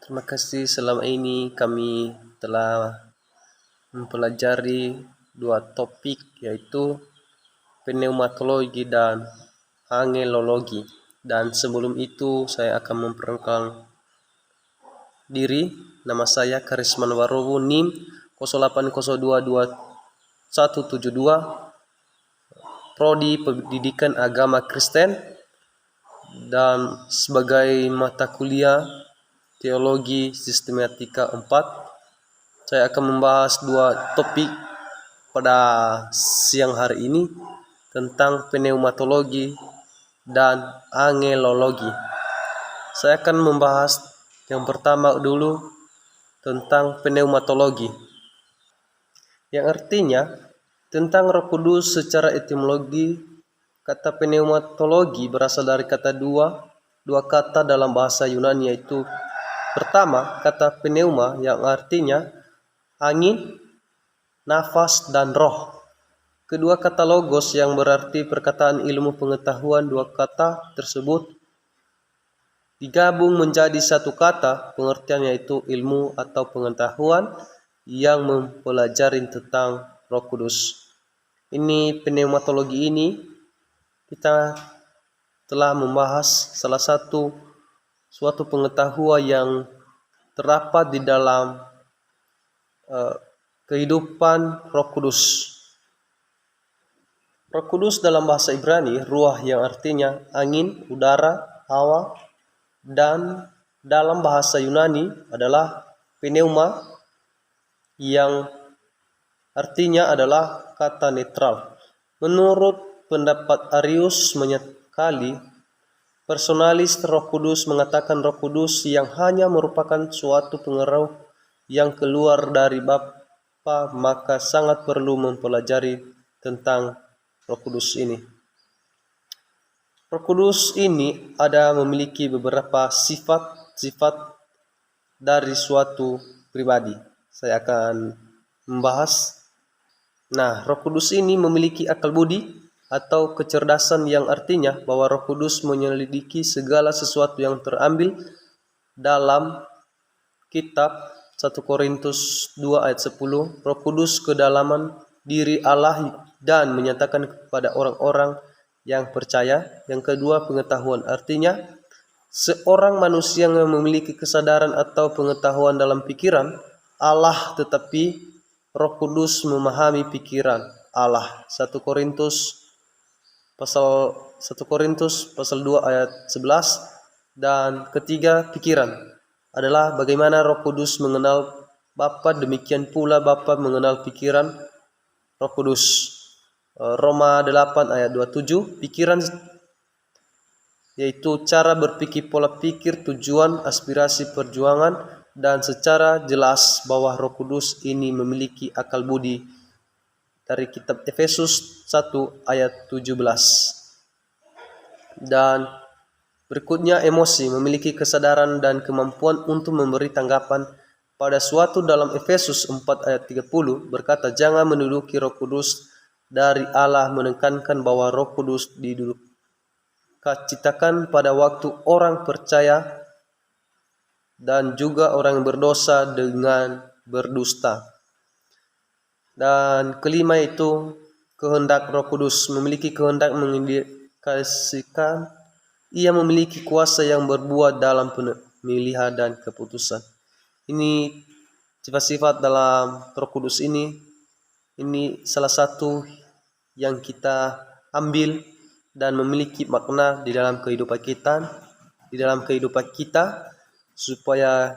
Terima kasih. Selama ini kami telah mempelajari dua topik, yaitu pneumatologi dan angelologi. Dan sebelum itu saya akan memperkenalkan diri. Nama saya Karisman Warowo, NIM 08022172, Prodi Pendidikan Agama Kristen, dan sebagai mata kuliah Teologi Sistematika 4, saya akan membahas dua topik pada siang hari ini tentang pneumatologi dan angelologi. Saya akan membahas yang pertama dulu tentang pneumatologi, yang artinya tentang Roh Kudus. Secara etimologi, kata pneumatologi berasal dari kata dua kata dalam bahasa Yunani, yaitu pertama kata pneuma yang artinya angin, nafas, dan roh. Kedua kata logos yang berarti perkataan ilmu pengetahuan. Dua kata tersebut digabung menjadi satu kata, pengertian yaitu ilmu atau pengetahuan yang mempelajari tentang Roh Kudus. Ini pneumatologi ini kita telah membahas salah satu suatu pengetahuan yang terdapat di dalam kehidupan Roh Kudus. Roh Kudus dalam bahasa Ibrani, ruah yang artinya angin, udara, hawa, dan dalam bahasa Yunani adalah pneuma yang artinya adalah kata netral. Menurut pendapat Arius menyekali, personalis Roh Kudus mengatakan Roh Kudus yang hanya merupakan suatu pengaruh yang keluar dari Bapa, maka sangat perlu mempelajari tentang Roh Kudus ini. Roh Kudus ini memiliki beberapa sifat dari suatu pribadi. Saya akan membahas. Roh Kudus ini memiliki akal budi atau kecerdasan, yang artinya bahwa Roh Kudus menyelidiki segala sesuatu yang terambil dalam kitab 1 Korintus 2 ayat 10. Roh Kudus kedalaman diri Allah dan menyatakan kepada orang-orang yang percaya. Yang kedua, pengetahuan, artinya seorang manusia yang memiliki kesadaran atau pengetahuan dalam pikiran Allah, tetapi Roh Kudus memahami pikiran Allah. 1 Korintus pasal 2 ayat 11. Dan ketiga, pikiran adalah bagaimana Roh Kudus mengenal Bapa, demikian pula Bapa mengenal pikiran Roh Kudus. Roma 8 ayat 27. Pikiran yaitu cara berpikir, pola pikir, tujuan, aspirasi, perjuangan, dan secara jelas bahwa Roh Kudus ini memiliki akal budi dari kitab Efesus 1 ayat 17. Dan berikutnya, emosi, memiliki kesadaran dan kemampuan untuk memberi tanggapan pada suatu. Dalam Efesus 4 ayat 30 berkata, jangan menduduki Roh Kudus dari Allah, menekankan bahwa Roh Kudus diciptakan pada waktu orang percaya dan juga orang yang berdosa dengan berdusta. Dan kelima itu kehendak. Roh Kudus memiliki kehendak mengindikasikan ia memiliki kuasa yang berbuat dalam pemilihan dan keputusan. Ini sifat-sifat dalam Roh Kudus ini salah satu yang kita ambil dan memiliki makna di dalam kehidupan kita, supaya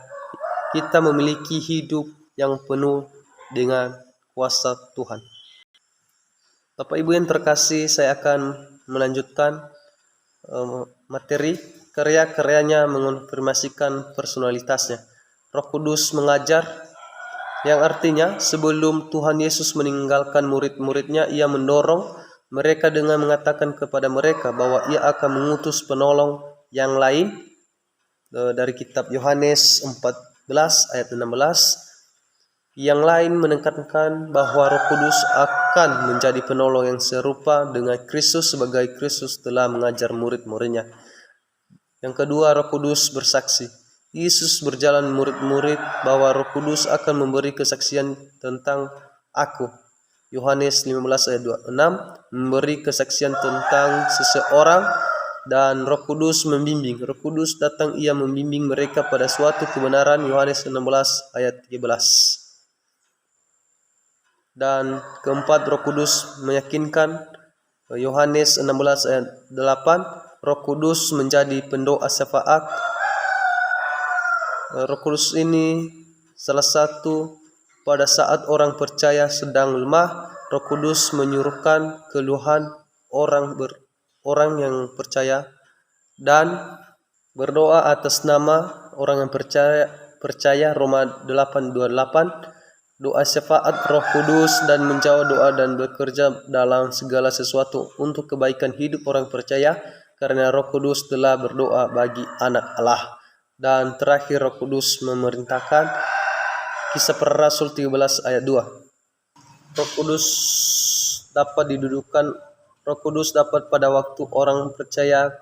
kita memiliki hidup yang penuh dengan kuasa Tuhan. Bapak Ibu yang terkasih, saya akan melanjutkan materi. Karya-karyanya mengonfirmasikan personalitasnya. Roh Kudus mengajar, yang artinya sebelum Tuhan Yesus meninggalkan murid-muridnya, ia mendorong mereka dengan mengatakan kepada mereka bahwa ia akan mengutus penolong yang lain. Dari kitab Yohanes 14 ayat 16. Yang lain menekankan bahwa Roh Kudus akan menjadi penolong yang serupa dengan Kristus, sebagai Kristus telah mengajar murid-muridnya. Yang kedua, Roh Kudus bersaksi. Yesus berjalan murid-murid bahwa Roh Kudus akan memberi kesaksian tentang aku. Yohanes 15 ayat 26 memberi kesaksian tentang seseorang dan Roh Kudus membimbing. Roh Kudus datang, ia membimbing mereka pada suatu kebenaran. Yohanes 16 ayat 13. Dan keempat, Roh Kudus meyakinkan. Yohanes 16 ayat 8, Roh Kudus menjadi pendoa syafaat. Roh Kudus ini salah satu pada saat orang percaya sedang lemah, Roh Kudus menyuruhkan keluhan orang yang percaya dan berdoa atas nama orang yang percaya. Roma 8:28. Doa syafaat Roh Kudus dan menjawab doa dan bekerja dalam segala sesuatu untuk kebaikan hidup orang percaya, karena Roh Kudus telah berdoa bagi anak Allah. Dan terakhir, Roh Kudus memerintahkan. Kisah Para Rasul 13 ayat 2. Roh Kudus dapat didudukan. Roh Kudus dapat pada waktu orang percaya.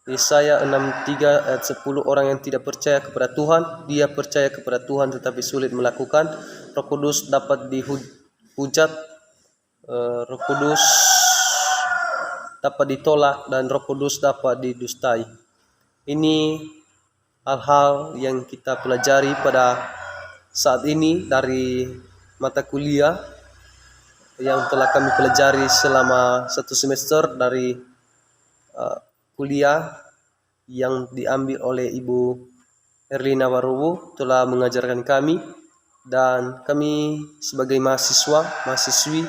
Yesaya 63 ayat 10, orang yang tidak percaya kepada Tuhan, dia percaya kepada Tuhan tetapi sulit melakukan. Roh Kudus dapat dihujat, Roh Kudus dapat ditolak, dan Roh Kudus dapat didustai. Ini hal-hal yang kita pelajari pada saat ini dari mata kuliah yang telah kami pelajari selama 1 semester dari kuliah yang diambil oleh Ibu Erlina Waruwu telah mengajarkan kami, dan kami sebagai mahasiswi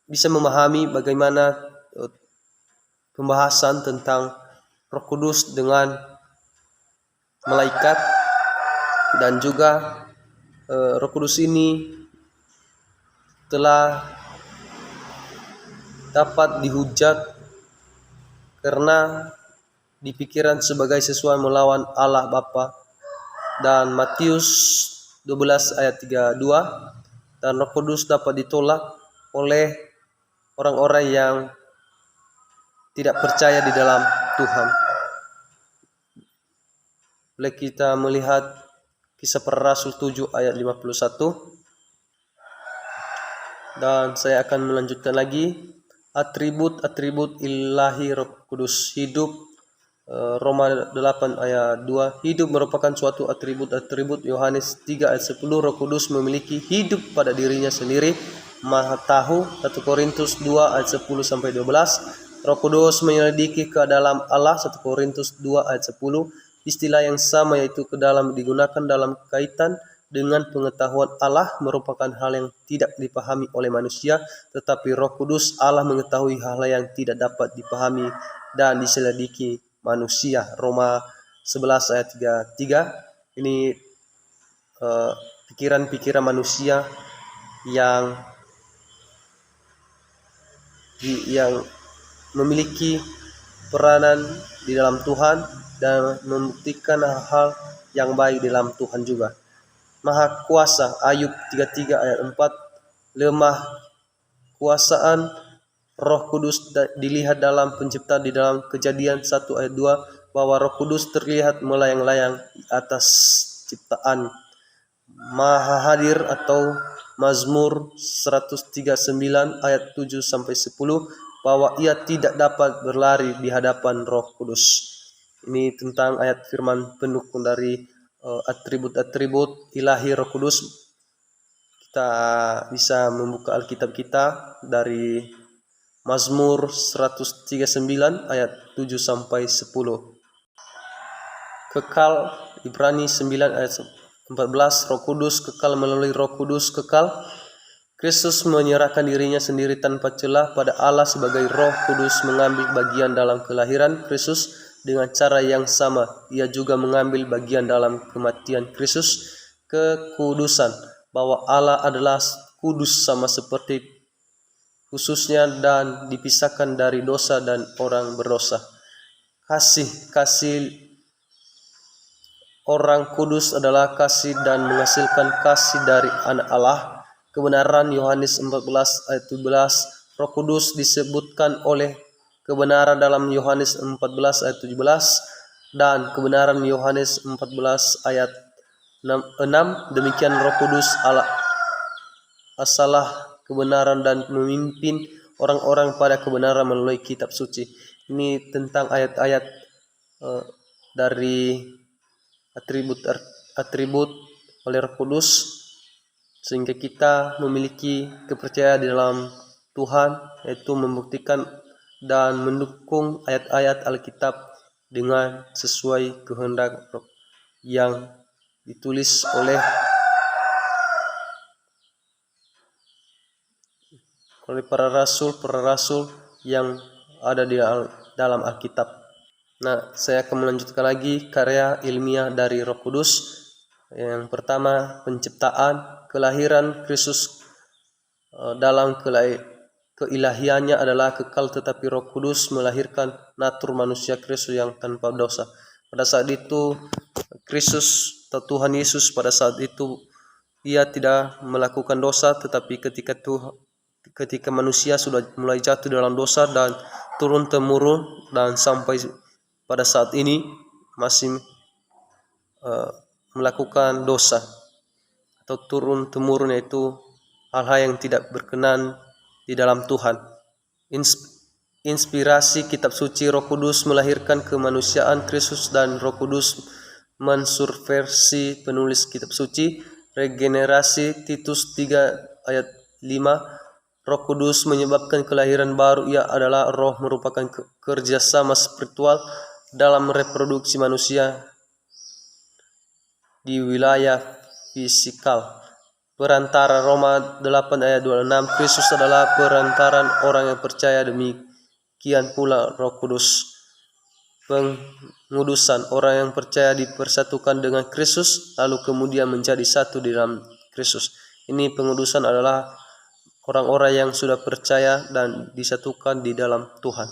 bisa memahami bagaimana pembahasan tentang Roh Kudus dengan malaikat, dan juga Roh Kudus ini telah dapat dihujat karena dipikiran sebagai sesuatu melawan Allah Bapa. Dan Matius 12 ayat 32, dan Roh Kudus dapat ditolak oleh orang-orang yang tidak percaya di dalam Tuhan. Boleh kita melihat Kisah Para Rasul 7 ayat 51. Dan saya akan melanjutkan lagi atribut-atribut ilahi Roh Kudus. Hidup, Roma 8 ayat 2, hidup merupakan suatu atribut-atribut. Yohanes 3 ayat 10, Roh Kudus memiliki hidup pada dirinya sendiri. Maha tahu, 1 Korintus 2 ayat 10 sampai 12. Roh Kudus menyelidiki ke dalam Allah, 1 Korintus 2 ayat 10. Istilah yang sama yaitu ke dalam digunakan dalam kaitan dengan pengetahuan Allah merupakan hal yang tidak dipahami oleh manusia, tetapi Roh Kudus Allah mengetahui hal yang tidak dapat dipahami dan diselidiki manusia. Roma 11 ayat 33. Ini pikiran-pikiran manusia yang memiliki peranan di dalam Tuhan dan membuktikan hal yang baik dalam Tuhan juga. Maha kuasa, Ayub 33 ayat 4, lemah kuasaan Roh Kudus dilihat dalam pencipta. Di dalam Kejadian 1 ayat 2, bahwa Roh Kudus terlihat melayang-layang di atas ciptaan. Maha hadir atau Mazmur 139 ayat 7 sampai 10, bahwa ia tidak dapat berlari di hadapan Roh Kudus. Ini tentang ayat firman pendukung dari atribut-atribut ilahi Roh Kudus. Kita bisa membuka Alkitab kita dari Mazmur 139 ayat 7 sampai 10. Kekal, Ibrani 9 ayat 14, Roh Kudus kekal. Melalui Roh Kudus kekal, Kristus menyerahkan dirinya sendiri tanpa celah pada Allah sebagai Roh Kudus mengambil bagian dalam kelahiran Kristus. Dengan cara yang sama, ia juga mengambil bagian dalam kematian Kristus. Kekudusan, bahwa Allah adalah kudus sama seperti khususnya dan dipisahkan dari dosa dan orang berdosa. Kasih orang kudus adalah kasih dan menghasilkan kasih dari anak Allah. Kebenaran, Yohanes 14 ayat 17, Roh Kudus disebutkan oleh kebenaran dalam Yohanes 14 ayat 17. dan kebenaran. Yohanes 14 ayat 6. Demikian Roh Kudus asalah kebenaran dan memimpin orang-orang pada kebenaran melalui kitab suci. Ini tentang ayat-ayat dari atribut oleh Roh Kudus, sehingga kita memiliki kepercayaan di dalam Tuhan, yaitu membuktikan dan mendukung ayat-ayat Alkitab dengan sesuai kehendak yang ditulis oleh para rasul yang ada di dalam Alkitab. Nah, saya akan melanjutkan lagi karya ilmiah dari Roh Kudus. Yang pertama, penciptaan. Kelahiran Kristus dalam keilahiannya adalah kekal, tetapi Roh Kudus melahirkan natur manusia Kristus yang tanpa dosa. Pada saat itu Kristus atau Tuhan Yesus pada saat itu ia tidak melakukan dosa, tetapi ketika manusia sudah mulai jatuh dalam dosa dan turun temurun dan sampai pada saat ini masih melakukan dosa atau turun temurun, yaitu hal-hal yang tidak berkenan di dalam Tuhan. Inspirasi kitab suci. Roh Kudus melahirkan kemanusiaan Kristus dan Roh Kudus mensurversi penulis kitab suci. Regenerasi. Titus 3 ayat 5. Roh Kudus menyebabkan kelahiran baru. Ia adalah roh merupakan kerjasama spiritual dalam reproduksi manusia di wilayah fisikal. Perantara. Roma 8 ayat 26. Kristus adalah perantaran orang yang percaya, demikian pula Roh Kudus. Pengudusan. Orang yang percaya dipersatukan dengan Kristus lalu kemudian menjadi satu di dalam Kristus. Ini pengudusan adalah orang-orang yang sudah percaya dan disatukan di dalam Tuhan.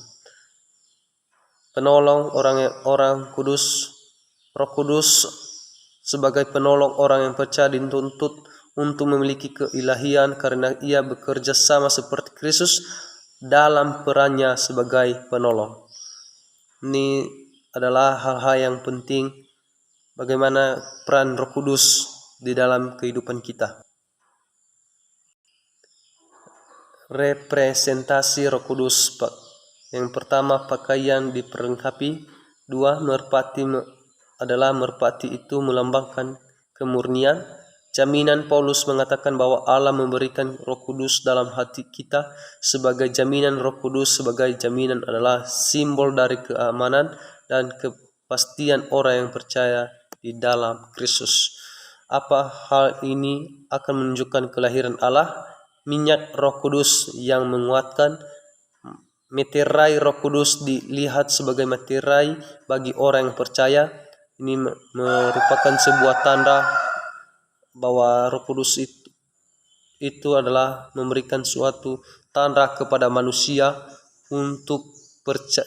Penolong. Orang kudus. Roh Kudus sebagai penolong orang yang percaya dituntut untuk memiliki keilahian karena ia bekerja sama seperti Kristus dalam perannya sebagai penolong. Ini adalah hal-hal yang penting, bagaimana peran Roh Kudus di dalam kehidupan kita. Representasi Roh Kudus. Yang pertama, pakaian diperlengkapi. 2. Merpati adalah merpati itu melambangkan kemurnian. Jaminan. Paulus mengatakan bahwa Allah memberikan Roh Kudus dalam hati kita sebagai jaminan. Roh Kudus sebagai jaminan adalah simbol dari keamanan dan kepastian orang yang percaya di dalam Kristus. Apa hal ini akan menunjukkan kelahiran Allah? Minyak Roh Kudus yang menguatkan. Meterai Roh Kudus dilihat sebagai meterai bagi orang yang percaya. Ini merupakan sebuah tanda bahwa Roh Kudus itu adalah memberikan suatu tanda kepada manusia untuk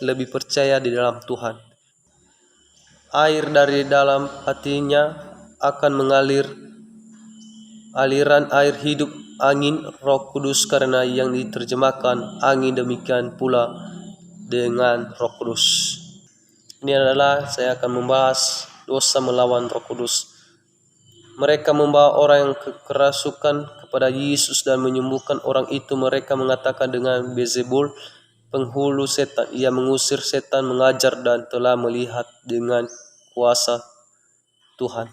lebih percaya di dalam Tuhan. Air dari dalam hatinya akan mengalir, aliran air hidup. Angin Roh Kudus karena yang diterjemahkan angin, demikian pula dengan Roh Kudus. Ini adalah saya akan membahas dosa melawan Roh Kudus. Mereka membawa orang yang kerasukan kepada Yesus dan menyembuhkan orang itu. Mereka mengatakan dengan Beelzebul, penghulu setan, ia mengusir setan, mengajar dan telah melihat dengan kuasa Tuhan.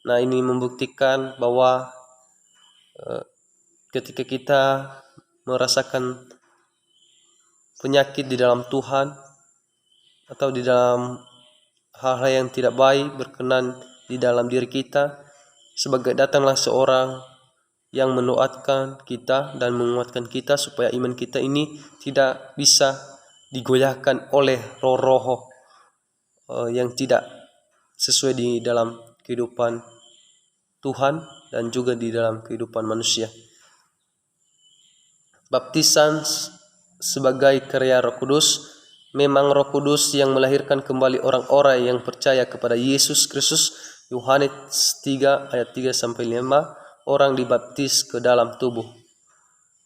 Nah, ini membuktikan bahwa ketika kita merasakan penyakit di dalam Tuhan atau di dalam hal-hal yang tidak baik berkenan di dalam diri kita, sebagai datanglah seorang yang mendoakan kita dan menguatkan kita supaya iman kita ini tidak bisa digoyahkan oleh roh-roh yang tidak sesuai di dalam kehidupan Tuhan dan juga di dalam kehidupan manusia. Baptisan sebagai karya Roh Kudus. Memang Roh Kudus yang melahirkan kembali orang-orang yang percaya kepada Yesus Kristus. Yohanes 3 ayat 3-5. Orang dibaptis ke dalam tubuh.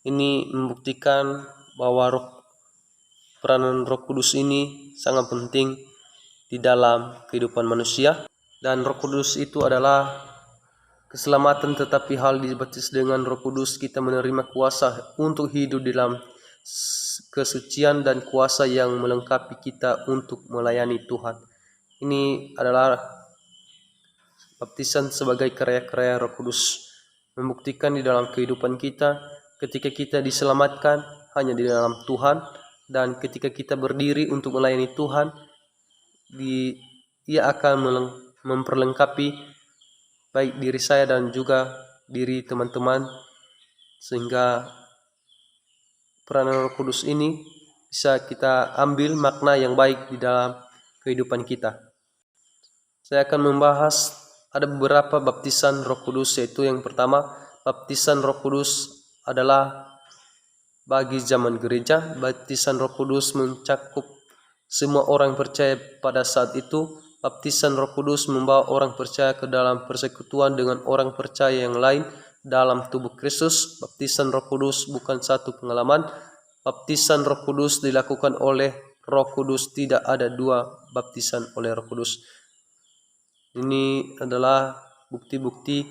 Ini membuktikan bahwa peranan Roh Kudus ini sangat penting di dalam kehidupan manusia. Dan Roh Kudus itu adalah keselamatan, tetapi hal dibaptis dengan Roh Kudus kita menerima kuasa untuk hidup dalam kesucian dan kuasa yang melengkapi kita untuk melayani Tuhan. Ini adalah baptisan sebagai karya-karya Roh Kudus, membuktikan di dalam kehidupan kita ketika kita diselamatkan hanya di dalam Tuhan, dan ketika kita berdiri untuk melayani Tuhan, Ia akan memperlengkapi baik diri saya dan juga diri teman-teman, sehingga peranan Roh Kudus ini bisa kita ambil makna yang baik di dalam kehidupan kita. Saya akan membahas ada beberapa baptisan Roh Kudus, yaitu yang pertama, baptisan Roh Kudus adalah bagi zaman gereja. Baptisan Roh Kudus mencakup semua orang percaya pada saat itu. Baptisan Roh Kudus membawa orang percaya ke dalam persekutuan dengan orang percaya yang lain dalam tubuh Kristus. Baptisan Roh Kudus bukan satu pengalaman. Baptisan Roh Kudus dilakukan oleh Roh Kudus, tidak ada dua baptisan oleh Roh Kudus. Ini adalah bukti-bukti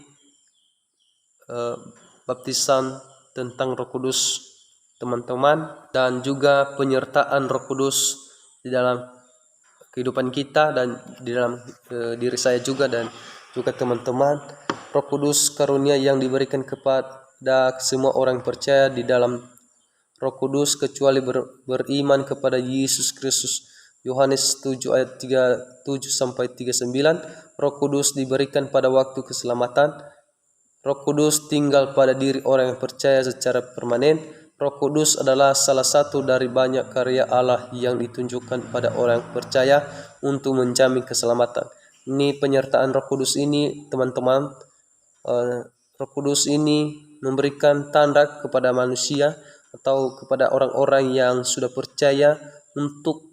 baptisan tentang Roh Kudus, teman-teman, dan juga penyertaan Roh Kudus di dalam kehidupan kita dan di dalam diri saya juga dan juga teman-teman. Roh Kudus karunia yang diberikan kepada semua orang percaya di dalam Roh Kudus kecuali beriman kepada Yesus Kristus. Yohanes 7 ayat 37 sampai 39. Roh Kudus diberikan pada waktu keselamatan. Roh Kudus tinggal pada diri orang yang percaya secara permanen. Roh Kudus adalah salah satu dari banyak karya Allah yang ditunjukkan pada orang percaya untuk menjamin keselamatan. Ini penyertaan Roh Kudus ini, teman-teman. Roh Kudus ini memberikan tanda kepada manusia atau kepada orang-orang yang sudah percaya untuk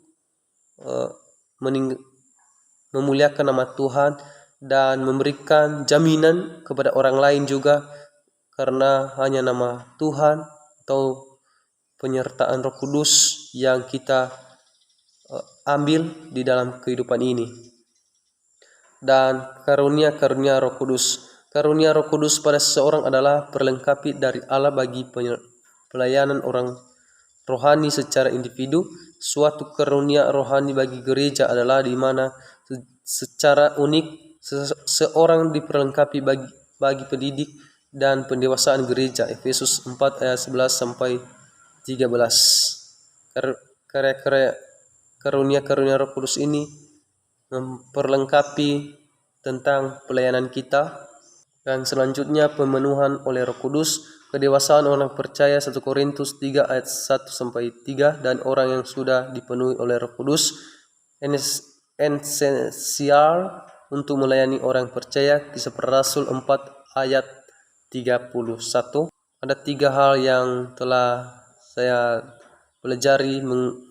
memuliakan nama Tuhan dan memberikan jaminan kepada orang lain juga, karena hanya nama Tuhan atau penyertaan Roh Kudus yang kita ambil di dalam kehidupan ini. Dan karunia-karunia Roh Kudus. Karunia Roh Kudus pada seseorang adalah perlengkapi dari Allah bagi pelayanan orang rohani secara individu. Suatu karunia rohani bagi gereja adalah di mana secara unik seorang diperlengkapi bagi pendidik dan pendewasaan gereja. Efesus 4 ayat 11 sampai 13. Karunia-karunia Roh Kudus ini memperlengkapi tentang pelayanan kita. Dan selanjutnya pemenuhan oleh Roh Kudus. Kedewasaan orang percaya 1 Korintus 3 ayat 1 sampai 3, dan orang yang sudah dipenuhi oleh Roh Kudus esensial untuk melayani orang percaya. Kisah Para Rasul 4 ayat 31. Ada 3 hal yang telah saya pelajari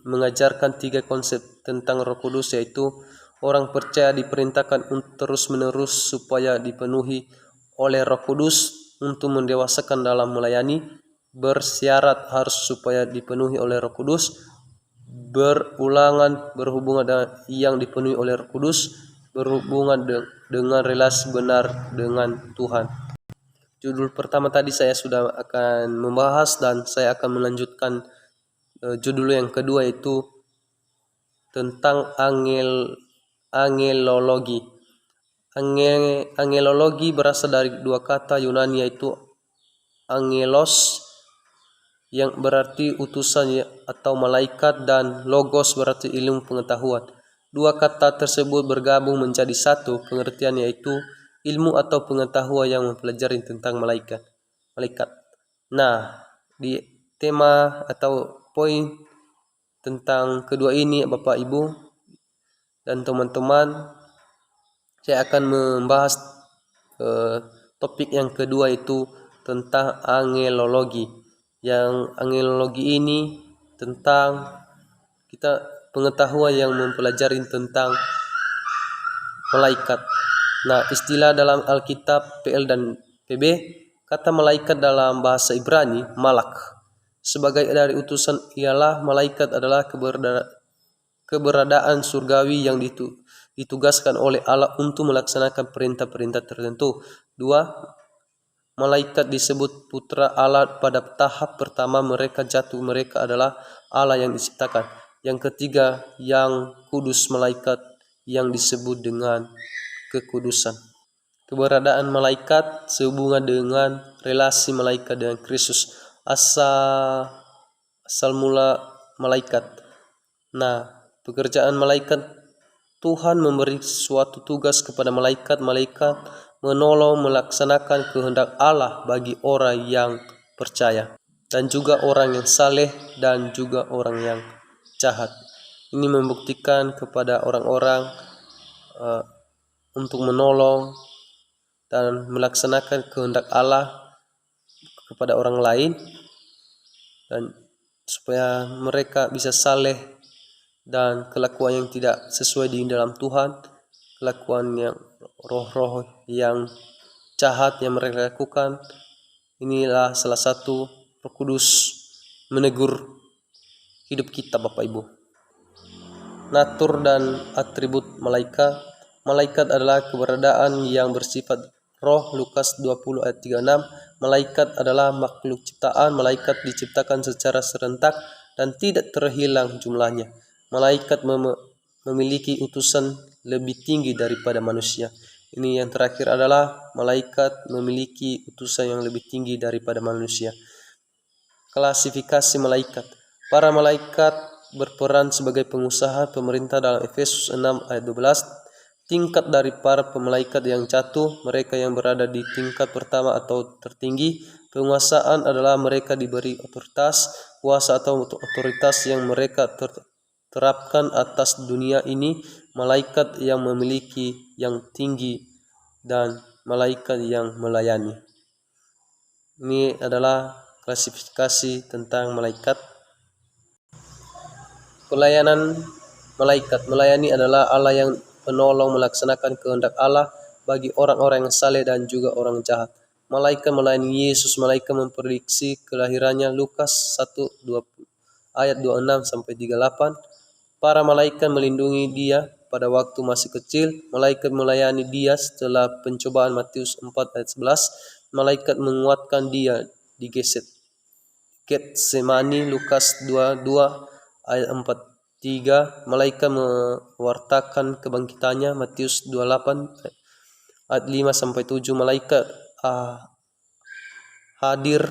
mengajarkan 3 konsep tentang Roh Kudus, yaitu orang percaya diperintahkan untuk terus-menerus supaya dipenuhi oleh Roh Kudus untuk mendewasakan dalam melayani, bersyarat harus supaya dipenuhi oleh Roh Kudus, berulangan berhubungan dengan yang dipenuhi oleh Roh Kudus, berhubungan dengan relasi benar dengan Tuhan. Judul pertama tadi saya sudah akan membahas, dan saya akan melanjutkan judul yang kedua, yaitu tentang angelologi. Angelologi berasal dari 2 kata Yunani, yaitu angelos yang berarti utusan atau malaikat, dan logos berarti ilmu pengetahuan. 2 kata tersebut bergabung menjadi satu pengertian, yaitu ilmu atau pengetahuan yang mempelajari tentang malaikat. Nah, di tema atau poin tentang kedua ini, Bapak Ibu dan teman-teman, saya akan membahas topik yang kedua, itu tentang angelologi. Yang angelologi ini tentang kita pengetahuan yang mempelajari tentang malaikat. Nah, istilah dalam Alkitab PL dan PB, kata malaikat dalam bahasa Ibrani malak sebagai dari utusan ialah malaikat adalah keberadaan surgawi yang ditugaskan oleh Allah untuk melaksanakan perintah-perintah tertentu. 2. Malaikat disebut putra Allah pada tahap pertama mereka jatuh, mereka adalah Allah yang diciptakan. Yang ketiga, yang kudus, malaikat yang disebut dengan kekudusan. Keberadaan malaikat sehubungan dengan relasi malaikat dengan Kristus. Asal mula malaikat. Nah, pekerjaan malaikat, Tuhan memberi suatu tugas kepada malaikat menolong melaksanakan kehendak Allah bagi orang yang percaya, dan juga orang yang saleh dan juga orang yang jahat. Ini membuktikan kepada orang-orang untuk menolong dan melaksanakan kehendak Allah kepada orang lain, dan supaya mereka bisa saleh dan kelakuan yang tidak sesuai di dalam Tuhan, kelakuan yang roh-roh yang jahat yang mereka lakukan. Inilah salah satu Roh Kudus menegur hidup kita, Bapak Ibu. Natur dan atribut malaikat. Malaikat adalah keberadaan yang bersifat roh, Lukas 20 ayat 36. Malaikat adalah makhluk ciptaan. Malaikat diciptakan secara serentak dan tidak terhilang jumlahnya. Malaikat memiliki utusan lebih tinggi daripada manusia. Ini yang terakhir adalah malaikat memiliki utusan yang lebih tinggi daripada manusia. Klasifikasi malaikat. Para malaikat berperan sebagai pengusaha pemerintah dalam Efesus 6 ayat 12. Tingkat dari para malaikat yang jatuh, mereka yang berada di tingkat pertama atau tertinggi. Penguasaan adalah mereka diberi otoritas, kuasa atau otoritas yang mereka terapkan atas dunia ini. Malaikat yang memiliki yang tinggi dan malaikat yang melayani. Ini adalah klasifikasi tentang malaikat. Pelayanan malaikat. Melayani adalah Allah yang penolong melaksanakan kehendak Allah bagi orang-orang yang saleh dan juga orang jahat. Malaikat melayani Yesus. Malaikat memprediksi kelahirannya, Lukas 1 ayat 26 sampai 38. Para malaikat melindungi dia pada waktu masih kecil. Malaikat melayani dia setelah pencobaan, Matius 4 ayat 11. Malaikat menguatkan dia di Getsemani, Lukas 22 ayat 43. Malaikat mewartakan kebangkitannya, Matius 28 ayat 5 sampai 7. Malaikat hadir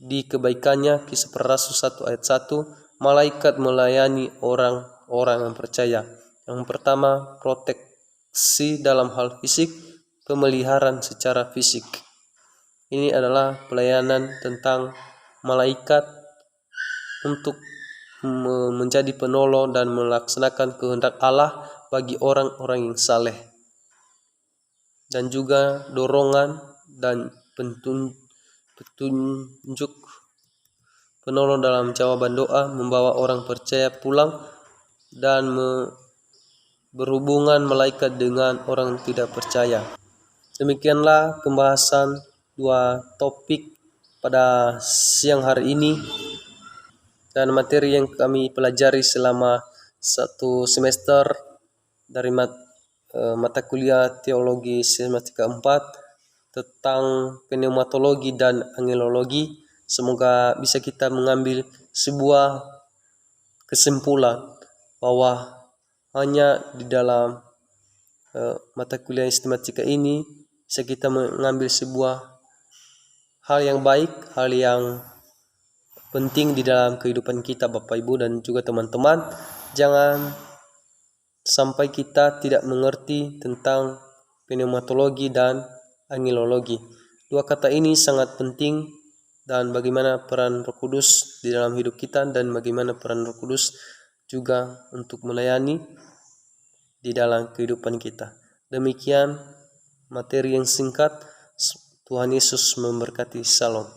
di kebaikannya, Kisah Para Rasul 1 ayat 1. Malaikat melayani orang-orang yang percaya. Yang pertama, proteksi dalam hal fisik, pemeliharaan secara fisik. Ini adalah pelayanan tentang malaikat untuk menjadi penolong dan melaksanakan kehendak Allah bagi orang-orang yang saleh. Dan juga dorongan dan petunjuk penolong dalam jawaban doa, membawa orang percaya pulang dan berhubungan malaikat dengan orang tidak percaya. Demikianlah pembahasan dua topik pada siang hari ini, dan materi yang kami pelajari selama satu semester dari mata kuliah teologi sistematika 4 tentang pneumatologi dan angelologi. Semoga bisa kita mengambil sebuah kesimpulan bahwa hanya di dalam mata kuliah sistematika ini bisa kita mengambil sebuah hal yang baik, hal yang penting di dalam kehidupan kita, Bapak Ibu dan juga teman-teman. Jangan sampai kita tidak mengerti tentang pneumatologi dan angelologi. Dua kata ini sangat penting, dan bagaimana peran Roh Kudus di dalam hidup kita, dan bagaimana peran Roh Kudus juga untuk melayani di dalam kehidupan kita. Demikian materi yang singkat. Tuhan Yesus memberkati. Shalom.